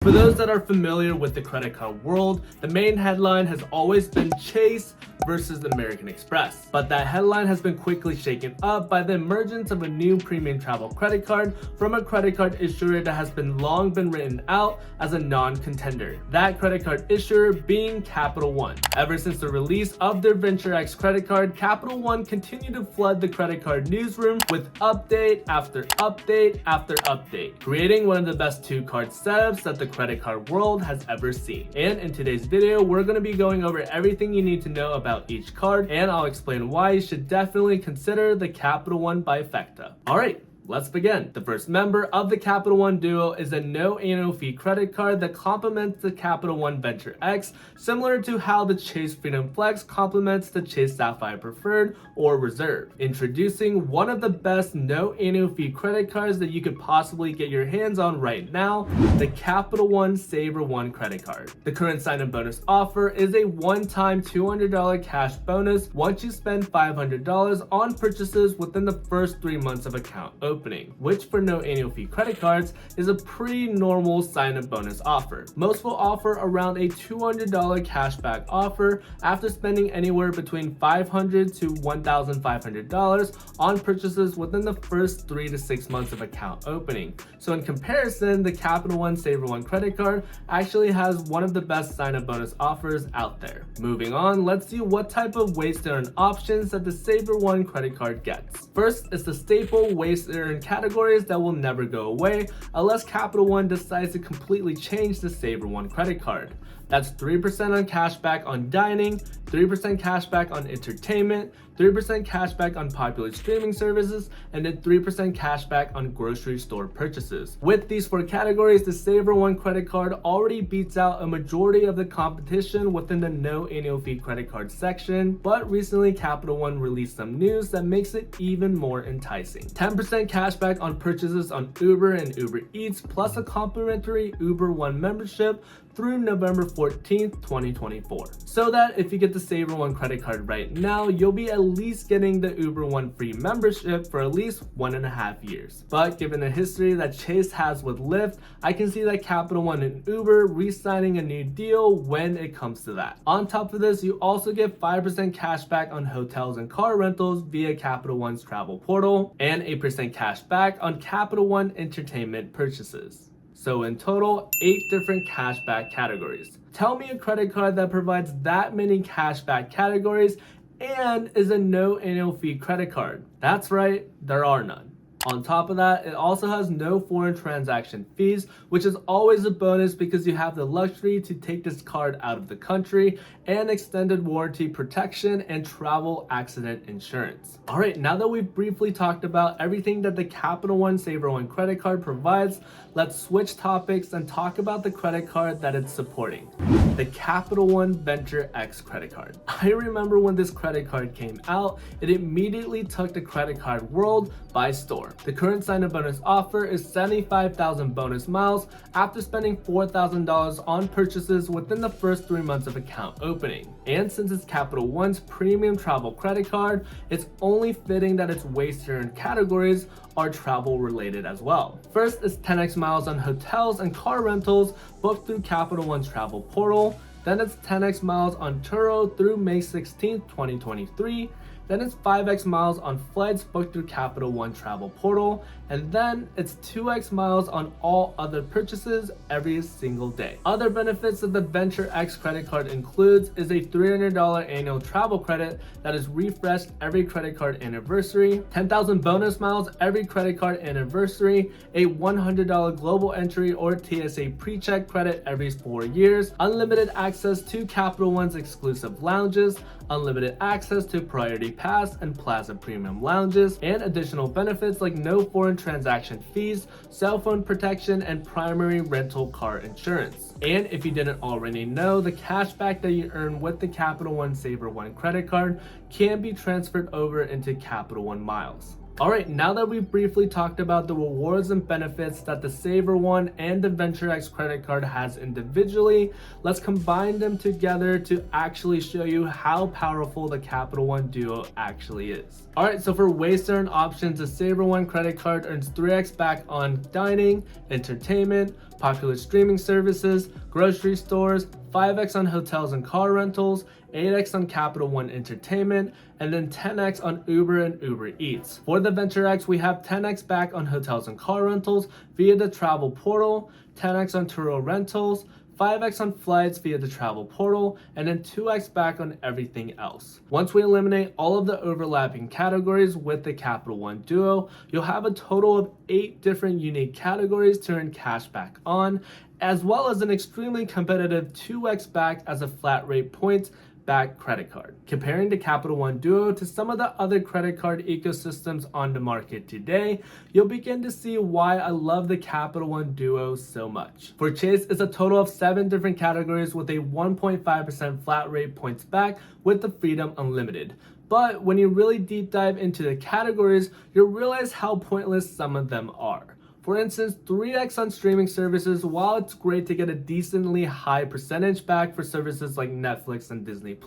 For those that are familiar with the credit card world, the main headline has always been Chase versus American Express. But that headline has been quickly shaken up by the emergence of a new premium travel credit card from a credit card issuer that has long been written out as a non-contender. That credit card issuer being Capital One. Ever since the release of their Venture X credit card, Capital One continued to flood the credit card newsroom with update after update after update, creating one of the best two-card setups that the credit card world has ever seen. And in today's video, we're going to be going over everything you need to know about each card, and I'll explain why you should definitely consider the Capital One bifecta. Alright, let's begin. The first member of the Capital One duo is a no annual fee credit card that complements the Capital One Venture X, similar to how the Chase Freedom Flex complements the Chase Sapphire Preferred or Reserve. Introducing one of the best no annual fee credit cards that you could possibly get your hands on right now, the Capital One Saver One credit card. The current sign-up bonus offer is a one-time $200 cash bonus once you spend $500 on purchases within the first 3 months of account opening, which for no annual fee credit cards is a pretty normal sign-up bonus offer. Most will offer around a $200 cashback offer after spending anywhere between $500 to $1,500 on purchases within the first 3 to 6 months of account opening. So in comparison, the Capital One Saver One credit card actually has one of the best sign-up bonus offers out there. Moving on, let's see what type of ways to earn options that the Saver One credit card gets. First is the staple ways to earn categories that will never go away unless Capital One decides to completely change the Saver One credit card. That's 3% on cashback on dining, 3% cashback on entertainment, 3% cashback on popular streaming services, and then 3% cashback on grocery store purchases. With these 4 categories, the Saver One credit card already beats out a majority of the competition within the no annual fee credit card section, but recently Capital One released some news that makes it even more enticing. 10% cashback on purchases on Uber and Uber Eats, plus a complimentary Uber One membership through November 14th, 2024. So that if you get the Saver One credit card right now, you'll be at least getting the Uber One free membership for at least 1.5 years. But given the history that Chase has with Lyft, I can see that Capital One and Uber re-signing a new deal when it comes to that. On top of this, you also get 5% cash back on hotels and car rentals via Capital One's travel portal, and 8% cash back on Capital One entertainment purchases. So in total, 8 different cashback categories. Tell me a credit card that provides that many cashback categories and is a no annual fee credit card. That's right, there are none. On top of that, it also has no foreign transaction fees, which is always a bonus because you have the luxury to take this card out of the country, and extended warranty protection and travel accident insurance. Alright, now that we've briefly talked about everything that the Capital One Saver One credit card provides, let's switch topics and talk about the credit card that it's supporting. The Capital One Venture X credit card. I remember when this credit card came out, it immediately took the credit card world by storm. The current sign-up bonus offer is 75,000 bonus miles after spending $4,000 on purchases within the first 3 months of account opening. And since it's Capital One's premium travel credit card, it's only fitting that its ways to earn categories are travel related as well. First is 10x miles on hotels and car rentals booked through Capital One's travel portal. Then it's 10x miles on Turo through May 16th, 2023. Then it's 5x miles on flights booked through Capital One travel portal, and then it's 2x miles on all other purchases every single day. Other benefits that the Venture X credit card includes is a $300 annual travel credit that is refreshed every credit card anniversary, 10,000 bonus miles every credit card anniversary, a $100 global entry or TSA pre-check credit every 4 years, unlimited access to Capital One's exclusive lounges, unlimited access to Priority Pass and Plaza Premium lounges, and additional benefits like no foreign transaction fees, cell phone protection, and primary rental car insurance. And if you didn't already know, the cashback that you earn with the Capital One Saver One credit card can be transferred over into Capital One miles. Alright, now that we've briefly talked about the rewards and benefits that the Saver One and the Venture X credit card has individually, let's combine them together to actually show you how powerful the Capital One duo actually is. Alright, so for ways to earn options, the Saver One credit card earns 3x back on dining, entertainment, popular streaming services, grocery stores, 5x on hotels and car rentals, 8x on Capital One Entertainment, and then 10x on Uber and Uber Eats. For the Venture X, we have 10x back on hotels and car rentals via the travel portal, 10x on Turo rentals, 5x on flights via the travel portal, and then 2x back on everything else. Once we eliminate all of the overlapping categories with the Capital One Duo, you'll have a total of 8 different unique categories to earn cash back on, as well as an extremely competitive 2x back as a flat rate points back credit card. Comparing the Capital One Duo to some of the other credit card ecosystems on the market today, you'll begin to see why I love the Capital One Duo so much. For Chase, it's a total of 7 different categories with a 1.5% flat rate points back with the Freedom Unlimited. But when you really deep dive into the categories, you'll realize how pointless some of them are. For instance, 3x on streaming services, while it's great to get a decently high percentage back for services like Netflix and Disney+,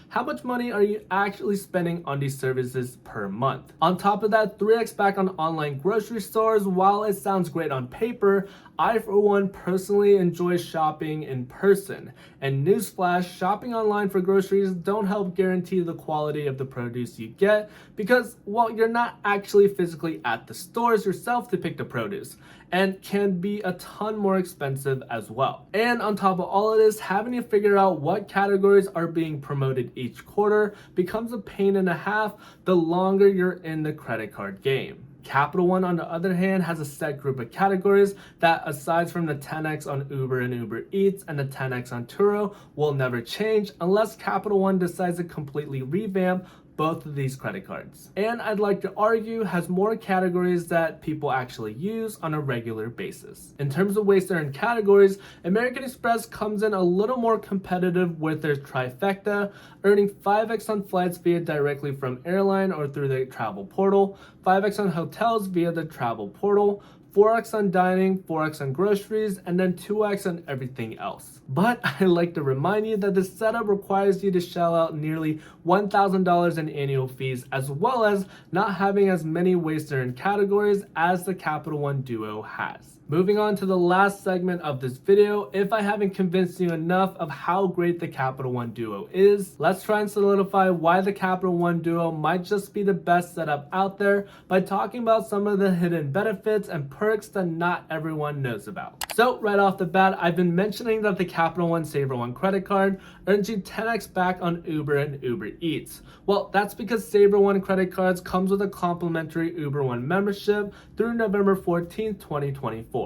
how much money are you actually spending on these services per month? On top of that, 3x back on online grocery stores, while it sounds great on paper, I for one personally enjoy shopping in person. And newsflash, shopping online for groceries don't help guarantee the quality of the produce you get because, well, you're not actually physically at the stores yourself to pick the produce, and can be a ton more expensive as well. And on top of all of this, having to figure out what categories are being promoted each quarter becomes a pain and a half the longer you're in the credit card game. Capital One, on the other hand, has a set group of categories that, aside from the 10x on Uber and Uber Eats and the 10x on Turo, will never change unless Capital One decides to completely revamp both of these credit cards. And I'd like to argue has more categories that people actually use on a regular basis. In terms of ways to earn categories, American Express comes in a little more competitive with their trifecta, earning 5x on flights via directly from airline or through the travel portal, 5x on hotels via the travel portal, 4x on dining, 4x on groceries, and then 2x on everything else. But I like to remind you that this setup requires you to shell out nearly $1,000 in annual fees, as well as not having as many ways to earn categories as the Capital One Duo has. Moving on to the last segment of this video, if I haven't convinced you enough of how great the Capital One Duo is, let's try and solidify why the Capital One Duo might just be the best setup out there by talking about some of the hidden benefits and perks that not everyone knows about. So right off the bat, I've been mentioning that the Capital One Saver One credit card earns you 10x back on Uber and Uber Eats. Well, that's because Saver One credit cards comes with a complimentary Uber One membership through November 14th, 2024.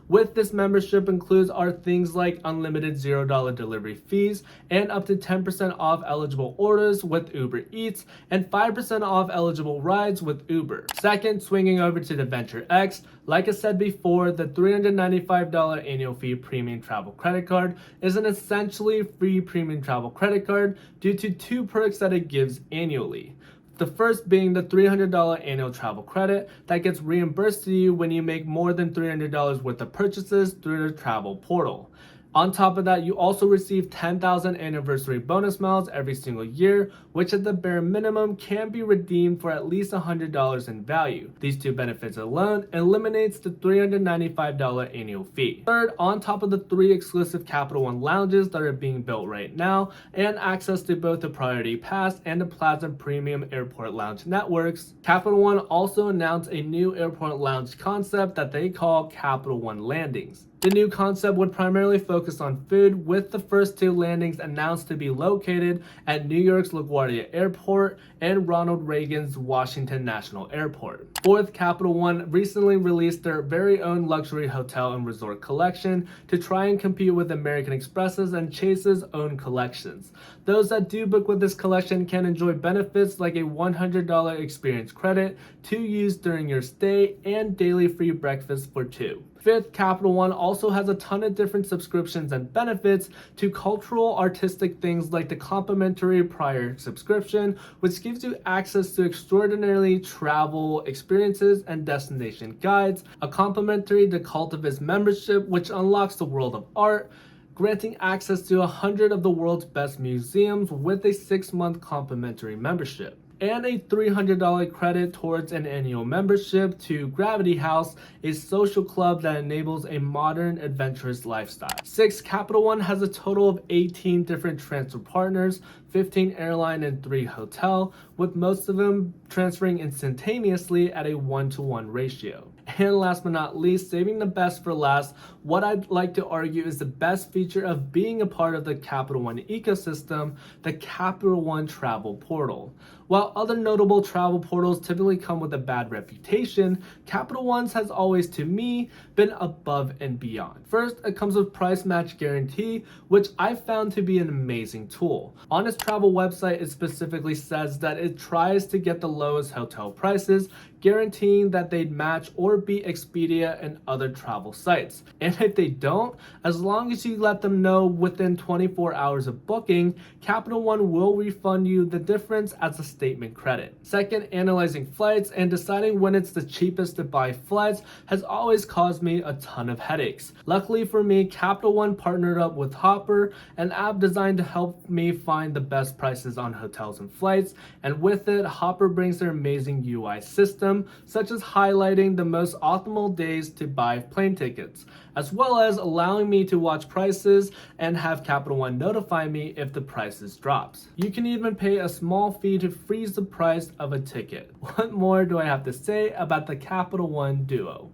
With this membership includes are things like unlimited $0 delivery fees and up to 10% off eligible orders with Uber Eats and 5% off eligible rides with Uber. Second, swinging over to the Venture X, like I said before, the $395 annual fee premium travel credit card is an essentially free premium travel credit card due to 2 perks that it gives annually. The first being the $300 annual travel credit that gets reimbursed to you when you make more than $300 worth of purchases through the travel portal. On top of that, you also receive 10,000 anniversary bonus miles every single year, which at the bare minimum can be redeemed for at least $100 in value. These 2 benefits alone eliminates the $395 annual fee. Third, on top of the 3 exclusive Capital One lounges that are being built right now, and access to both the Priority Pass and the Plaza Premium Airport Lounge networks, Capital One also announced a new airport lounge concept that they call Capital One Landings. The new concept would primarily focus on food, with the first 2 landings announced to be located at New York's LaGuardia Airport and Ronald Reagan's Washington National Airport. Fourth, Capital One recently released their very own luxury hotel and resort collection to try and compete with American Express's and Chase's own collections. Those that do book with this collection can enjoy benefits like a $100 experience credit to use during your stay and daily free breakfast for 2. Fifth, Capital One also has a ton of different subscriptions and benefits to cultural artistic things like the complimentary prior subscription, which gives you access to extraordinary travel experiences and destination guides, a complimentary The Cultivist membership, which unlocks the world of art, granting access to 100 of the world's best museums with a 6-month complimentary membership. and a $300 credit towards an annual membership to Gravity House, a social club that enables a modern, adventurous lifestyle. 6. Capital One has a total of 18 different transfer partners, 15 airline and 3 hotel, with most of them transferring instantaneously at a 1-to-1 ratio. And last but not least, saving the best for last, what I'd like to argue is the best feature of being a part of the Capital One ecosystem, the Capital One Travel Portal. While other notable travel portals typically come with a bad reputation, Capital One's has always, to me, been above and beyond. First, it comes with price match guarantee, which I found to be an amazing tool. On its travel website, it specifically says that it tries to get the lowest hotel prices, guaranteeing that they'd match or beat Expedia and other travel sites. And if they don't, as long as you let them know within 24 hours of booking, Capital One will refund you the difference as a statement credit. Second, analyzing flights and deciding when it's the cheapest to buy flights has always caused me a ton of headaches. Luckily for me, Capital One partnered up with Hopper, an app designed to help me find the best prices on hotels and flights, and with it, Hopper brings their amazing UI system, such as highlighting the most optimal days to buy plane tickets, as well as allowing me to watch prices and have Capital One notify me if the prices drops. You can even pay a small fee to freeze the price of a ticket. What more do I have to say about the Capital One Duo?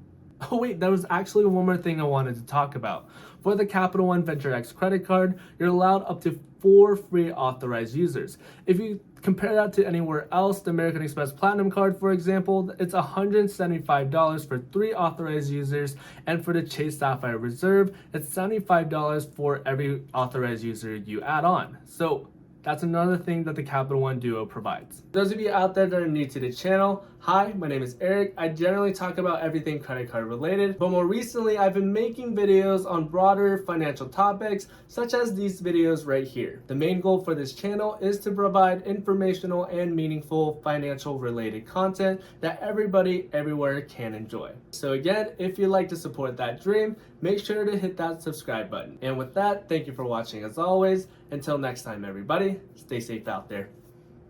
Oh wait, there was actually one more thing I wanted to talk about. For the Capital One Venture X credit card, you're allowed up to 4 free authorized users. If you compare that to anywhere else, the American Express Platinum card, for example, it's $175 for 3 authorized users, and for the Chase Sapphire Reserve, it's $75 for every authorized user you add on. So that's another thing that the Capital One Duo provides. Those of you out there that are new to the channel, hi, my name is Eric. I generally talk about everything credit card related, but more recently I've been making videos on broader financial topics, such as these videos right here. The main goal for this channel is to provide informational and meaningful financial related content that everybody everywhere can enjoy. So again, if you'd like to support that dream, make sure to hit that subscribe button. And with that, thank you for watching as always. Until next time, everybody, stay safe out there.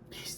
Peace.